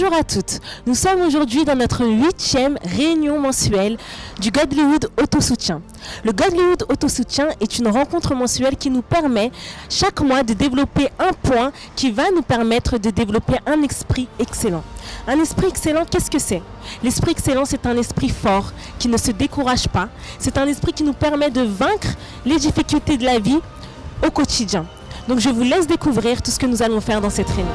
Bonjour à toutes, nous sommes aujourd'hui dans notre 8e réunion mensuelle du Godlywood Autosoutien. Le Godlywood Autosoutien est une rencontre mensuelle qui nous permet chaque mois de développer un point qui va nous permettre de développer un esprit excellent. Un esprit excellent, qu'est-ce que c'est? L'esprit excellent, c'est un esprit fort qui ne se décourage pas. C'est un esprit qui nous permet de vaincre les difficultés de la vie au quotidien. Donc je vous laisse découvrir tout ce que nous allons faire dans cette réunion.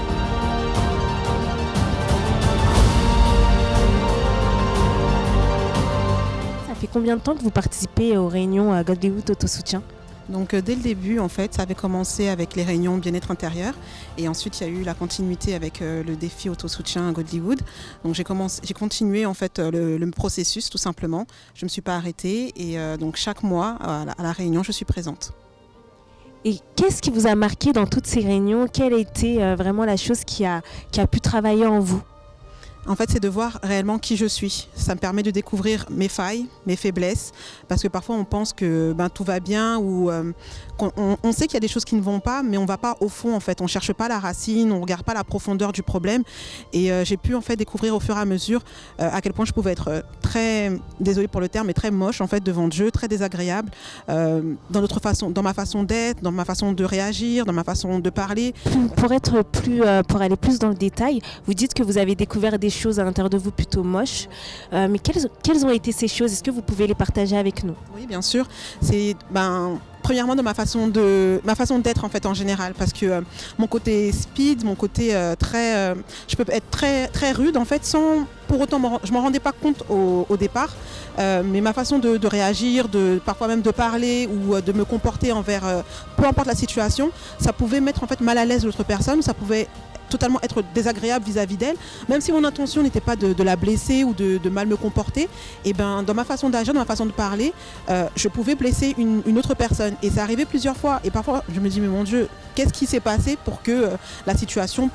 Ça fait combien de temps que vous participez aux réunions à Godlywood Autosoutien? Donc dès le début, en fait, ça avait commencé avec les réunions bien-être intérieur et ensuite il y a eu la continuité avec le défi autosoutien à Godlywood. Donc j'ai continué en fait le processus tout simplement. Je ne me suis pas arrêtée et donc chaque mois à la réunion, je suis présente. Et qu'est-ce qui vous a marqué dans toutes ces réunions? Quelle a été vraiment la chose qui a pu travailler en vous? En fait, c'est de voir réellement qui je suis. Ça me permet de découvrir mes failles, mes faiblesses, parce que parfois on pense que tout va bien ou on sait qu'il y a des choses qui ne vont pas, mais on ne va pas au fond en fait. On ne cherche pas la racine, on ne regarde pas la profondeur du problème. Et j'ai pu en fait découvrir au fur et à mesure à quel point je pouvais être très, désolée pour le terme, mais très moche en fait devant Dieu, très désagréable dans ma façon d'être, dans ma façon de réagir, dans ma façon de parler. Pour aller plus dans le détail, vous dites que vous avez découvert des choses à l'intérieur de vous plutôt moches, mais quelles ont été ces choses? Est-ce que vous pouvez les partager avec nous? Oui, bien sûr. C'est premièrement de ma façon d'être en fait en général, parce que mon côté speed, mon côté je peux être très très rude en fait sans pour autant je m'en rendais pas compte au départ, mais ma façon de réagir, parfois même de parler ou de me comporter envers peu importe la situation, ça pouvait mettre en fait mal à l'aise l'autre personne, ça pouvait totalement être désagréable vis-à-vis d'elle, même si mon intention n'était pas de la blesser ou de mal me comporter. Et dans ma façon d'agir, dans ma façon de parler, je pouvais blesser une autre personne. Et c'est arrivé plusieurs fois. Et parfois, je me dis, mais mon Dieu, qu'est-ce qui s'est passé pour que la situation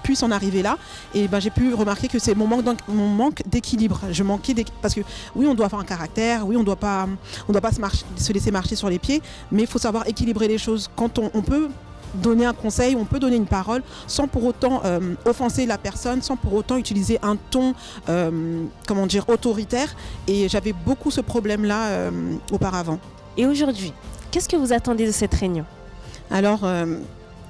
puisse en arriver là? Et j'ai pu remarquer que c'est mon manque d'équilibre. Je manquais parce que oui, on doit avoir un caractère, oui, on doit pas se laisser marcher sur les pieds, mais il faut savoir équilibrer les choses. Quand on peut donner un conseil, on peut donner une parole sans pour autant offenser la personne, sans pour autant utiliser un ton autoritaire, et j'avais beaucoup ce problème-là auparavant. Et aujourd'hui, qu'est-ce que vous attendez de cette réunion? Alors,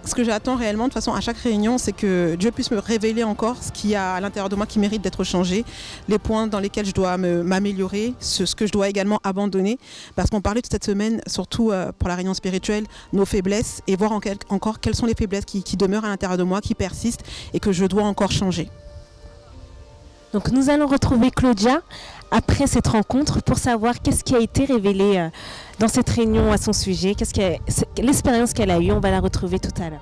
ce que j'attends réellement, de toute façon, à chaque réunion, c'est que Dieu puisse me révéler encore ce qu'il y a à l'intérieur de moi qui mérite d'être changé, les points dans lesquels je dois m'améliorer, ce que je dois également abandonner. Parce qu'on parlait toute cette semaine, surtout pour la réunion spirituelle, nos faiblesses, et voir encore quelles sont les faiblesses qui demeurent à l'intérieur de moi, qui persistent et que je dois encore changer. Donc nous allons retrouver Claudia après cette rencontre pour savoir qu'est-ce qui a été révélé dans cette réunion à son sujet, l'expérience qu'elle a eue. On va la retrouver tout à l'heure.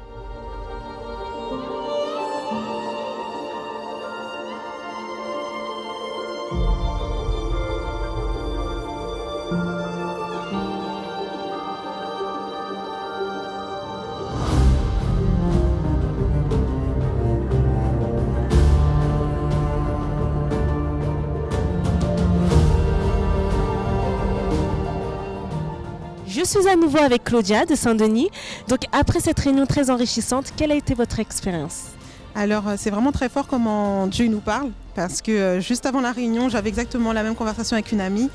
Je suis à nouveau avec Claudia de Saint-Denis. Donc après cette réunion très enrichissante, quelle a été votre expérience? Alors c'est vraiment très fort comment Dieu nous parle, parce que juste avant la réunion, j'avais exactement la même conversation avec une amie,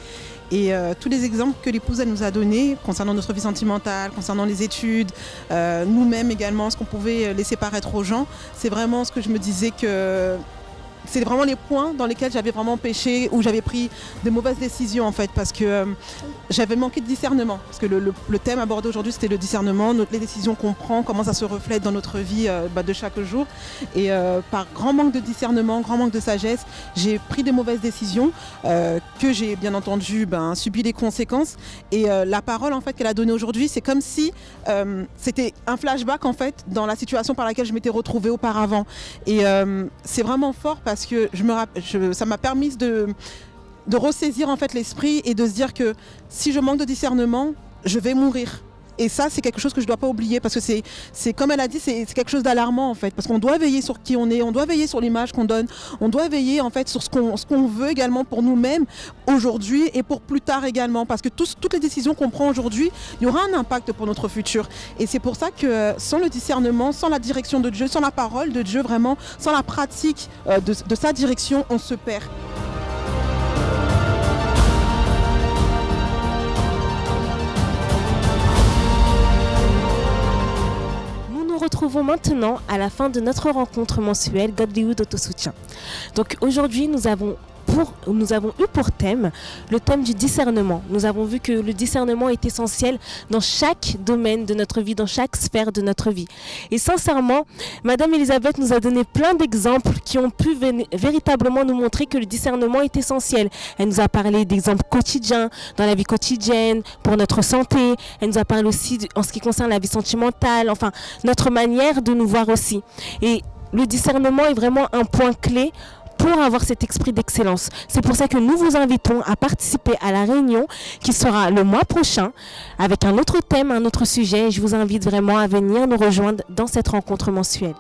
et tous les exemples que l'épouse elle nous a donnés concernant notre vie sentimentale, concernant les études, nous-mêmes également, ce qu'on pouvait laisser paraître aux gens, c'est vraiment ce que je me disais que c'est vraiment les points dans lesquels j'avais vraiment péché, où j'avais pris de mauvaises décisions en fait, parce que j'avais manqué de discernement. Parce que le thème abordé aujourd'hui, c'était le discernement, les décisions qu'on prend, comment ça se reflète dans notre vie de chaque jour. Et par grand manque de discernement, grand manque de sagesse, j'ai pris des mauvaises décisions que j'ai bien entendu subi les conséquences. Et la parole en fait qu'elle a donnée aujourd'hui, c'est comme si c'était un flashback en fait dans la situation par laquelle je m'étais retrouvée auparavant. Et c'est vraiment fort parce que ça m'a permis de ressaisir en fait l'esprit et de se dire que si je manque de discernement, je vais mourir. Et ça, c'est quelque chose que je ne dois pas oublier parce que c'est comme elle a dit, c'est quelque chose d'alarmant en fait. Parce qu'on doit veiller sur qui on est, on doit veiller sur l'image qu'on donne, on doit veiller en fait sur ce qu'on veut également pour nous-mêmes aujourd'hui et pour plus tard également. Parce que toutes les décisions qu'on prend aujourd'hui, il y aura un impact pour notre futur. Et c'est pour ça que sans le discernement, sans la direction de Dieu, sans la parole de Dieu vraiment, sans la pratique de sa direction, on se perd. Nous retrouvons maintenant à la fin de notre rencontre mensuelle Godlywood Autosoutien. Donc aujourd'hui, nous avons eu pour thème le thème du discernement. Nous avons vu que le discernement est essentiel dans chaque domaine de notre vie, dans chaque sphère de notre vie. Et sincèrement, Madame Elisabeth nous a donné plein d'exemples qui ont pu véritablement nous montrer que le discernement est essentiel. Elle nous a parlé d'exemples quotidiens, dans la vie quotidienne, pour notre santé. Elle nous a parlé aussi en ce qui concerne la vie sentimentale, enfin, notre manière de nous voir aussi. Et le discernement est vraiment un point clé pour avoir cet esprit d'excellence. C'est pour ça que nous vous invitons à participer à la réunion qui sera le mois prochain avec un autre thème, un autre sujet. Je vous invite vraiment à venir nous rejoindre dans cette rencontre mensuelle.